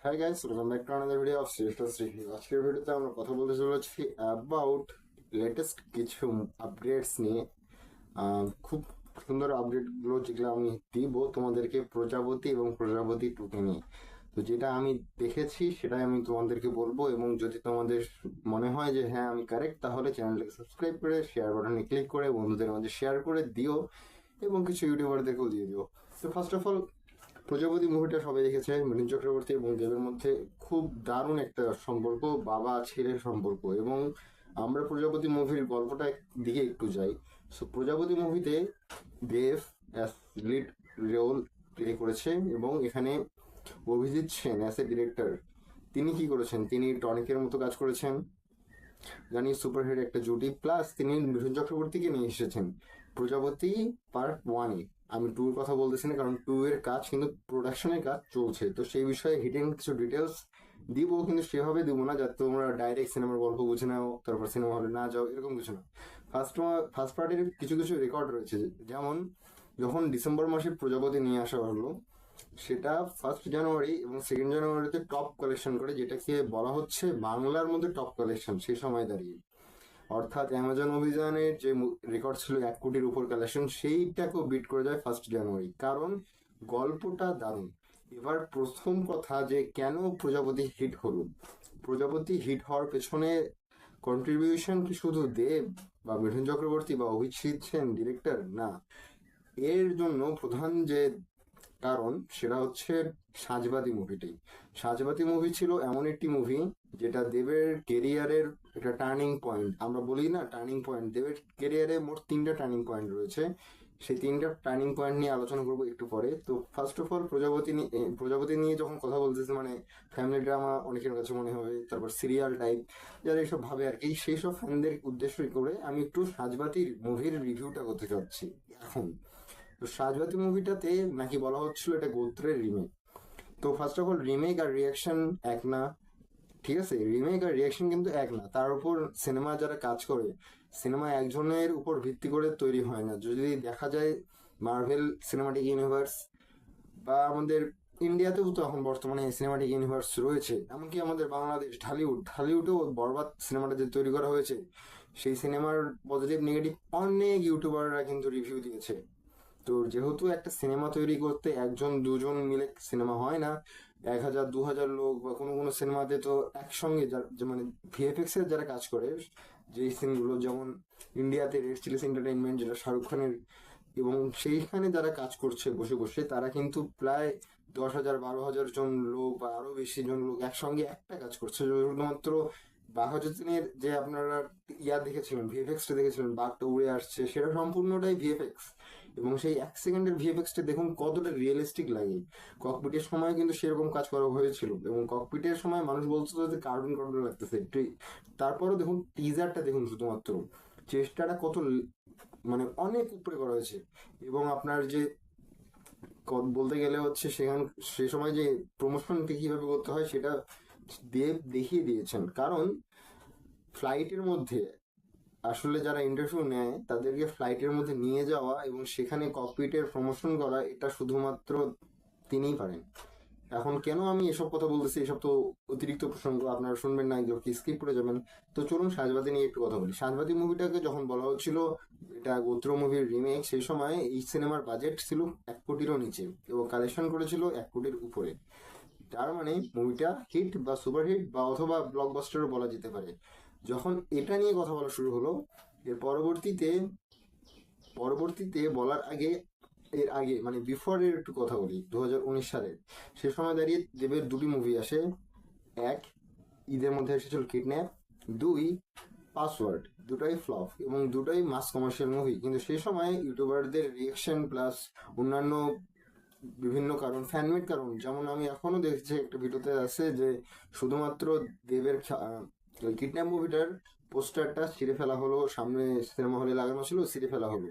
Hi guys, welcome back to another video of শ্রেষ্ঠ review. আজকের ভিডিওতে আমরা কথা বলতে চলেছি অ্যাবাউট লেটেস্ট কিছু আপডেটস নিয়ে। খুব সুন্দর আপডেটগুলো যেগুলো আমি দিব তোমাদেরকে প্রজাপতি এবং প্রজাপতি টুকে নিয়ে। তো যেটা আমি দেখেছি সেটাই আমি তোমাদেরকে বলবো, এবং যদি তোমাদের মনে হয় যে হ্যাঁ আমি কারেক্ট, তাহলে চ্যানেলটাকে সাবস্ক্রাইব করে শেয়ার বাটনে ক্লিক করে বন্ধুদের মধ্যে শেয়ার করে দিও এবং কিছু ইউটিউবারদেরকেও দিয়ে দিও। তো ফার্স্ট অফ অল, প্রজাপতি মুভিটা সবাই দেখেছে। মিঠুন চক্রবর্তী এবং দেবের মধ্যে খুব দারুণ একটা সম্পর্ক, বাবা ছেলের সম্পর্ক। এবং আমরা প্রজাপতি মুভির গল্পটা দিকে একটু যাই। সো প্রজাপতি মুভিতে দেব অ্যাজ লিড রোল প্লে করেছে, এবং এখানে Abhijit Sen as a director. তিনি কি করেছেন? তিনি টনিকের মতো কাজ করেছেন, জানি সুপারহিট একটা জুটি, প্লাস তিনি মিঠুন চক্রবর্তীকে নিয়ে এসেছেন প্রজাপতি পার্ট 1-এ। আমি টুর কথা বলতেছি না, কারণ টু এর কাজ কিন্তু প্রোডাকশনের কাজ চলছে, তো সেই বিষয়ে হিডেন কিছু ডিটেলস দিব, কিন্তু সেভাবে দিব না যাতে তোমরা ডাইরেক্ট সিনেমার গল্প বুঝে নাও তারপর সিনেমা হলে না যাও, এরকম কিছু না। ফার্স্ট পার্টের কিছু কিছু রেকর্ড রয়েছে, যেমন যখন ডিসেম্বর মাসে প্রজাপতি নিয়ে আসা হলো, সেটা 1 জানুয়ারি এবং 2 জানুয়ারিতে টপ কালেকশন করে, যেটাকে বলা হচ্ছে বাংলার মধ্যে টপ কালেকশন সেই সময় দাঁড়িয়ে। অর্থাৎ অ্যামাজন অভিযানের যে রেকর্ড ছিল 1 কোটির উপর কালেকশন, সেইটাকেও বিট করে যায় 1 জানুয়ারি, কারণ গল্পটা দারুণ। এবার প্রথম কথা, যে কেন প্রজাপতি হিট হলো। প্রজাপতি হিট হওয়ার পেছনে কন্ট্রিবিউশন কি শুধু দেব বা মিঠুন চক্রবর্তী বা অভিজিৎ সেন ডিরেক্টর? না, এর জন্য প্রধান যে কারণ সেটা হচ্ছে সাজবাদী মুভিটাই। সাজবাদী মুভি ছিল এমন একটি মুভি যেটা দেবের কেরিয়ারের একটা টার্নিং পয়েন্ট। আমরা বলি না টার্নিং পয়েন্ট, দেবের কেরিয়ারে মোট 3টা টার্নিং পয়েন্ট রয়েছে। সেই 3টা টার্নিং পয়েন্ট নিয়ে আলোচনা করবো একটু পরে। তো ফার্স্ট অফ অল, প্রজাপতি নিয়ে যখন কথা বলতেছে, মানে ফ্যামিলি ড্রামা অনেকের কাছে মনে হবে, তারপর সিরিয়াল টাইপ যারা এইসব ভাবে আর কি, সেই সব ফ্যানদের উদ্দেশ্য করে আমি একটু সাজবাতির মুভির রিভিউটা করতে চাচ্ছি এখন। তো সাজবাতি মুভিটাতে নাকি বলা হচ্ছিল এটা গোত্রের রিমেক। তো ফার্স্ট অফ অল, রিমেক আর রিয়াকশন এক না। ঠিক আছে, রিমেক আর রিয়াকশন কিন্তু এক না। তার উপর সিনেমা যারা কাজ করে, সিনেমা একজনের উপর ভিত্তি করে তৈরি হয় না। যদি দেখা যায় মার্ভেল সিনেমাটিক ইউনিভার্স বা আমাদের ইন্ডিয়াতেও তো এখন বর্তমানে সিনেমাটিক ইউনিভার্স রয়েছে, এমনকি আমাদের বাংলাদেশ ঢালিউডেও বরবাদ সিনেমাটা যে তৈরি করা হয়েছে, সেই সিনেমার পজিটিভ নেগেটিভ অনেক ইউটিউবাররা কিন্তু রিভিউ দিয়েছে। তো যেহেতু একটা সিনেমা তৈরি করতে একজন দুজন মিলে সিনেমা হয় না, 1000 2000 লোক, বা কোনো কোনো সিনেমাতে তো একসঙ্গে মানে ভিএফএক্স এর যারা কাজ করে, যে সিনগুলো যেমন ইন্ডিয়াতে রেড চিলিস এন্টারটেইনমেন্ট, যেটা শাহরুখ খানের, এবং সেইখানে যারা কাজ করছে বসে বসে, তারা কিন্তু প্রায় 10,000 12,000 জন লোক বা আরো বেশি জন লোক একসঙ্গে একটা কাজ করছে। শুধুমাত্র বাঘাযতীনের যে আপনারা দেখেছিলেন, ভিএফএক্সটা দেখেছিলেন, বাঘটা উড়ে আসছে, সেটা সম্পূর্ণটাই ভিএফএক্স। এবং সেই 1 সেকেন্ডের ভিএফএক্সটা দেখুন কতটা রিয়েলিস্টিক লাগে। ককপিটের সময় কিন্তু সেরকম কাজ করা হয়েছিল, এবং ককপিটের সময় মানুষ বলতো যে কার্টুন কার্টুন লাগতেছে। তারপরও দেখুন টিজারটা দেখুন, শুধুমাত্র চেষ্টাটা কত মানে অনেক উপরে করা হয়েছে। এবং আপনার যে বলতে গেলে হচ্ছে সেখান সে সময় যে প্রমোশনটা কিভাবে করতে হয় সেটা দেব দেখিয়ে দিয়েছেন। কারণ ফ্লাইটের মধ্যে আসলে যারা ইন্টারভিউ নেয় তাদেরকে ফ্লাইটের মধ্যে নিয়ে যাওয়া এবং সেখানে ককপিটের প্রমোশন করা, এটা শুধুমাত্র তিনিই পারেন। এখন কেন আমি এসব কথা বলতেছি, এসব তো অতিরিক্ত প্রসঙ্গ, আপনারা শুনবেন না, এগুলো কি স্কিপ করে যাবেন। তো চলুন সাজবাতি নিয়ে একটু কথা বলি। সাজবাতি মুভিটাকে যখন বলা হচ্ছিল এটা গোত্র মুভির রিমেক, সেই সময় এই সিনেমার বাজেট ছিল 1 কোটিরও নিচে এবং কালেকশন করেছিল 1 কোটির উপরে। তার মানে মুভিটা হিট বা সুপারহিট বা অথবা ব্লকবাস্টারও বলা যেতে পারে। যখন এটা নিয়ে কথা বলা শুরু হলো, এর পরবর্তীতে বলার আগে, এর আগে মানে বিফোর এর একটু কথা বলি। 2019 সালের সে সময় দাঁড়িয়ে দেবের 2টি মুভি আসে। এক, ঈদের মধ্যে এসেছিল কিডন্যাপ। 2, পাসওয়ার্ড। দুটাই ফ্লপ এবং দুটাই মাস কমার্শিয়াল মুভি। কিন্তু সেই সময় ইউটিউবারদের রিয়েকশন প্লাস অন্যান্য বিভিন্ন কারণ, ফ্যানমেড কারণ, যেমন আমি এখনো দেখছি একটা ভিডিওতে আছে যে শুধুমাত্র দেবের ওই কিডন্যাপ মুভিটার পোস্টারটা ছিঁড়ে ফেলা হলো, সামনে সিনেমা হলে লাগানো ছিল, ছিঁড়ে ফেলা হলো।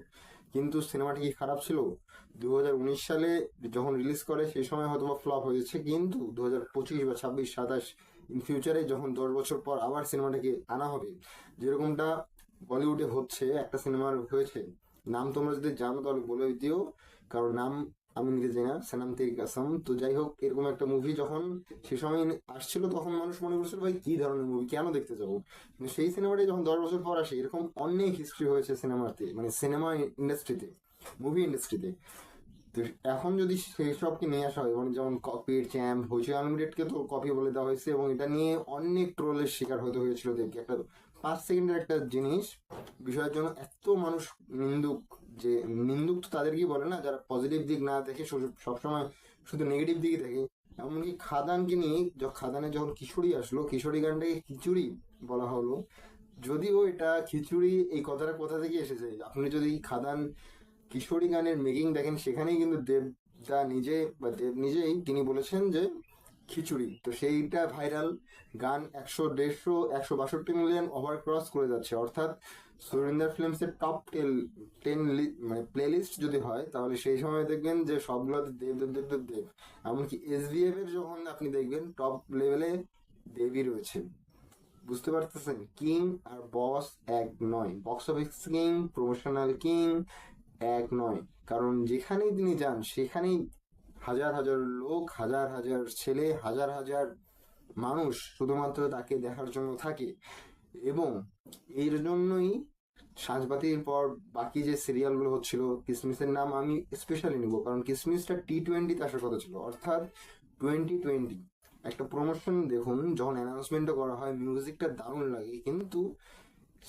কিন্তু সিনেমাটা কি খারাপ ছিল? 2019 সালে যখন রিলিজ করে সেই সময় হয়তো ফ্লপ হয়েছে, কিন্তু 2025 বা 26 27 ইন ফিউচারে যখন 10 বছর পর আবার সিনেমাটাকে আনা হবে, যেরকমটা বলিউডে হচ্ছে, একটা সিনেমার হয়েছে, নাম তোমরা যদি জানো তাহলে বলে দিও, কারণ নাম আমি নিজে জানি না, সনম তেরি কসম। তো যাই হোক, এরকম একটা মুভি যখন সে সময় আসছিল তখন মানুষ মনে করছিল ভাই কি ধরনের মুভি, কেন দেখতে যাবো। কিন্তু সেই সিনেমাটি যখন 10 বছর পর আসে, এরকম অনেক হিস্ট্রি হয়েছে সিনেমাতে, মানে সিনেমা ইন্ডাস্ট্রিতে, মুভি ইন্ডাস্ট্রিতে। তো এখন যদি সেই সবকে নিয়ে আসা হয়, মানে যেমন কপির চ্যাম্প হয়েছে, আনলিমিটেডকে তো কপি বলে দেওয়া হয়েছে, এবং এটা নিয়ে অনেক ট্রোলের শিকার হতে হয়েছিল দেবকে। একটা 5 সেকেন্ডের একটা জিনিস বিষয়ের জন্য এত মানুষ নিন্দুক, যে নিন্দুক তো তাদেরকেই বলে না যারা পজিটিভ দিক না দেখে সবসময় শুধু নেগেটিভ দিকে দেখে। এমনকি খাদানকে নিয়ে, খাদানে যখন কিশোরী আসলো, কিশোরী গানটাকে খিচুড়ি বলা হলো, যদিও এটা খিচুড়ি এই কথাটা কোথা থেকে এসেছে, আপনি যদি খাদান কিশোরী গানের মেকিং দেখেন, সেখানেই কিন্তু দেবদা নিজে বা দেব নিজেই তিনি বলেছেন যে খিচুড়ি। তো সেইটা ভাইরাল গান 100, 150, 162 মিলিয়ন ওভার ক্রস করে যাচ্ছে। অর্থাৎ সুরিন্দার ফিল্মস এর টপ 10 মানে প্লে লিস্ট যদি হয়, তাহলে সেই সময় দেখবেন যে সবগুলোতে দেব দেব দেব দেব দেব। এমনকি SBF এর যখন আপনি দেখবেন টপ লেভেলে দেবই রয়েছে। বুঝতে পারতেছেন, কিং আর বস এক নয়, box office king, promotional king এক নয়। কারণ যেখানেই তিনি যান সেখানেই হাজার হাজার লোক, হাজার হাজার ছেলে, হাজার হাজার মানুষ শুধুমাত্র তাকে দেখার জন্য থাকে। এবং এর জন্যই সাঁঝবাতির পর বাকি যে সিরিয়ালগুলো হচ্ছিল, কিসমিসের নাম আমি স্পেশালি নিব, কারণ কিসমিসটা T20-তে আসার কথা ছিল, অর্থাৎ 2020। একটা প্রমোশন দেখুন, যখন অ্যানাউন্সমেন্টও করা হয়, মিউজিকটা দারুণ লাগে, কিন্তু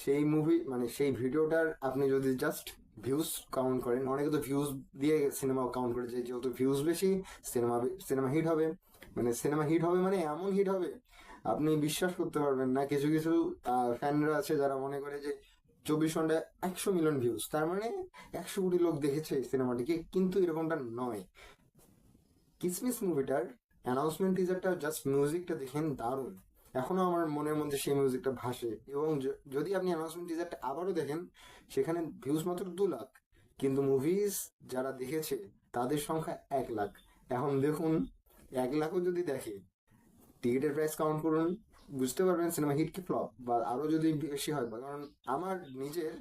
সেই মুভি মানে সেই ভিডিওটার আপনি যদি জাস্ট ভিউজ কাউন্ট করেন, অনেকে তো ভিউজ দিয়ে সিনেমা কাউন্ট করে, যে যেহেতু ভিউজ বেশি সিনেমা সিনেমা হিট হবে। মানে সিনেমা হিট হবে মানে এমন হিট হবে আপনি বিশ্বাস করতে পারবেন না। কিছু কিছু ফ্যানরা আছে যারা মনে করে যে 24 ঘন্টায় 100 মিলিয়ন ভিউজ, তার মানে 100 কোটি লোক দেখেছে সিনেমাটিকে, কিন্তু এরকমটা নয়। কিসমিস মুভিটার অ্যানাউন্সমেন্ট টিজারটা জাস্ট মিউজিকটা দেখেন, দারুণ। এখনো আমার মনের মধ্যে সেই মিউজিকটা ভাসে। এবং যদি আপনি অ্যানাউন্সমেন্ট টিজারটা আবারও দেখেন, সেখানে ভিউজ মাত্র 2 লাখ, কিন্তু মুভিজ যারা দেখেছে তাদের সংখ্যা 1 লাখ। এখন দেখুন, 1 লাখও যদি দেখে, টিকিটের প্রাইস কাউন্ট করুন, বুঝতে পারবেন সিনেমা হিট কি ফ্লপ, বা আরো যদি বেশি হয়। কারণ আমার নিজের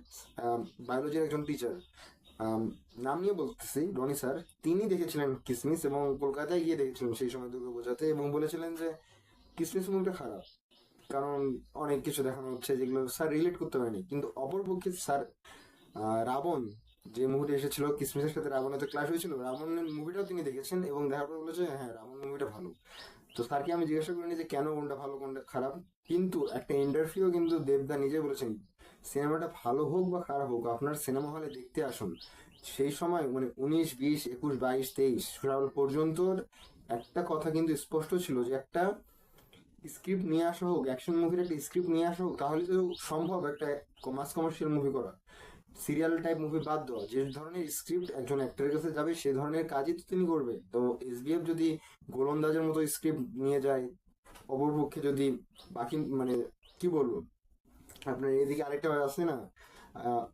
বায়োলজির একজন টিচার, নাম নিয়ে বলতেছি, রনি স্যার, তিনি দেখেছিলেন কিসমিস এবং কলকাতায় গিয়ে দেখেছিলেন সেই সময় দুর্গা বোঝাতে, এবং বলেছিলেন যে কিসমিস মুভিটা খারাপ, কারণ অনেক কিছু দেখানো হচ্ছে যেগুলো স্যার রিলেট করতে পারেনি। কিন্তু অপরপক্ষে স্যার রাবণ যে মুভিটা এসেছিল কিসমিসের সাথে, রাবণের তো ক্লাস হয়েছিল, রাবণের মুভিটাও তিনি দেখেছেন এবং দেখার পর বলেছে হ্যাঁ রাবণ মুভিটা ভালো। তো স্যারকে আমি জিজ্ঞাসা করিনি যে কেন কোনটা ভালো কোনটা খারাপ, কিন্তু একটা ইন্টারভিউ কিন্তু দেবদা নিজে বলেছেন, সিনেমাটা ভালো হোক বা খারাপ হোক, আপনার সিনেমা হলে দেখতে আসুন। সেই সময় মানে 19, 20, 21, 22, 23 সাল পর্যন্ত একটা কথা কিন্তু স্পষ্ট ছিল যে একটা স্ক্রিপ্ট নিয়ে আসা হোক, অ্যাকশন মুভির একটা স্ক্রিপ্ট নিয়ে আসা হোক, তাহলে তো সম্ভব একটা মাস কমার্শিয়াল মুভি করা। সিরিয়াল টাইপ মুভি বাদ দেওয়া, যে ধরনের স্ক্রিপ্ট একজন অ্যাক্টরের কাছে যাবে সে ধরনের কাজই তো তিনি করবে। তো SBF যদি গোলন্দাজের মতো স্ক্রিপ্ট নিয়ে যায়, অপরপক্ষে যদি বাকি মানে কি বলবো, আপনার এদিকে আরেকটা আছে না, আহ,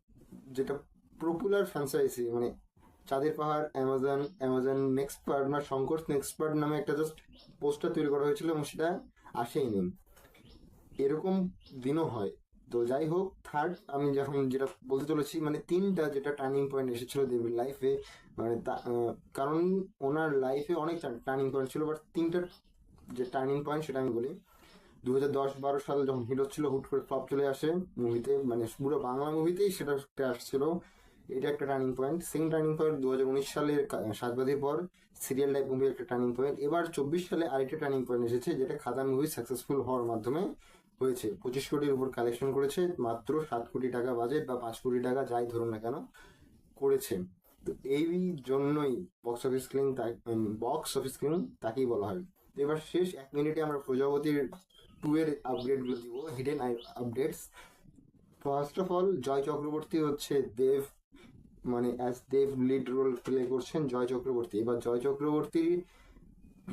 যেটা পপুলার ফ্র্যাঞ্চাইজি, মানে চাঁদের পাহাড়, অ্যামাজন, অ্যামাজন নেক্সট পার্ট না শঙ্কর নেক্সট পার্ট নামে একটা জাস্ট পোস্টার তৈরি করা হয়েছিল এবং সেটা আসেইনি। এরকম দিনও হয়। তো যাই হোক, থার্ড আমি যখন যেটা বলতে চলেছি, মানে তিনটা যেটা টার্নিং পয়েন্ট এসেছিল দেবীর লাইফে, মানে কারণ ওনার লাইফে অনেক টার্নিং পয়েন্ট ছিল, বাট তিনটা যে টার্নিং পয়েন্ট সেটা আমি বলি। 2010-12 সালে যখন হিট হচ্ছিল, হুট করে ফ্লপ চলে আসে মুভিতে, মানে পুরো বাংলা মুভিতেই সেটা আসছিল। এটা একটা turning point. Second turning point 2019 সালের সাজবাতির পর সিরিয়াল টাইপ মুভির একটা টার্নিং পয়েন্ট। এবার 24 সালে আরেকটা টার্নিং পয়েন্ট এসেছে, যেটা খাদান মুভি সাকসেসফুল হওয়ার মাধ্যমে হয়েছে। 25 কোটির উপর কালেকশন করেছে, মাত্র 7 কোটি টাকা বাজেট বা 5 কোটি টাকা যাই ধরুন না কেন করেছে। তো এই জন্যই বক্স অফিস কিং তাকেই বলা হয়। তো এবার শেষ 1 মিনিটে আমরা প্রজাপতির 2 এর আপগ্রেড গুলো দিব, hidden updates. First of all, Joy Chakraborty হচ্ছে দেব, মানে as Dev lead role play করছেন জয় চক্রবর্তী। এবার জয় চক্রবর্তীর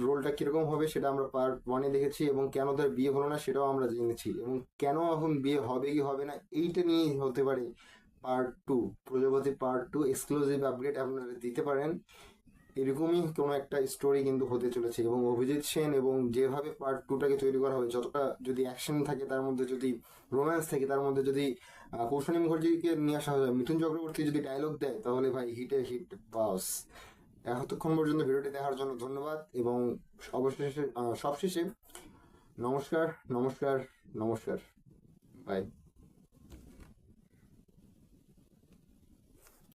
রোলটা কিরকম হবে সেটা আমরা পার্ট 1-এ দেখেছি, এবং কেন তার বিয়ে হলো না সেটাও আমরা জেনেছি, এবং কেন এখন বিয়ে হবে কি হবে না এইটা নিয়েই হতে পারে পার্ট 2, প্রজাপতি পার্ট 2 এক্সক্লুসিভ আপডেট আপনারা দিতে পারেন। এরকমই কোনো একটা স্টোরি কিন্তু হতে চলেছে, এবং অভিজিৎ সেন এবং যেভাবে পার্ট 2টাকে তৈরি করা হবে, যতটা যদি অ্যাকশন থাকে তার মধ্যে, যদি রোম্যান্স থাকে তার মধ্যে, যদি কৌশানী মুখার্জিকে নিয়ে আসা হয়, মিঠুন চক্রবর্তী যদি ডায়লগ দেয়, তাহলে ভাই হিটে হিট বাস। এতক্ষণ পর্যন্ত ভিডিওটি দেখার জন্য ধন্যবাদ, এবং অবশেষে সবশেষে নমস্কার, নমস্কার, নমস্কার। বাই।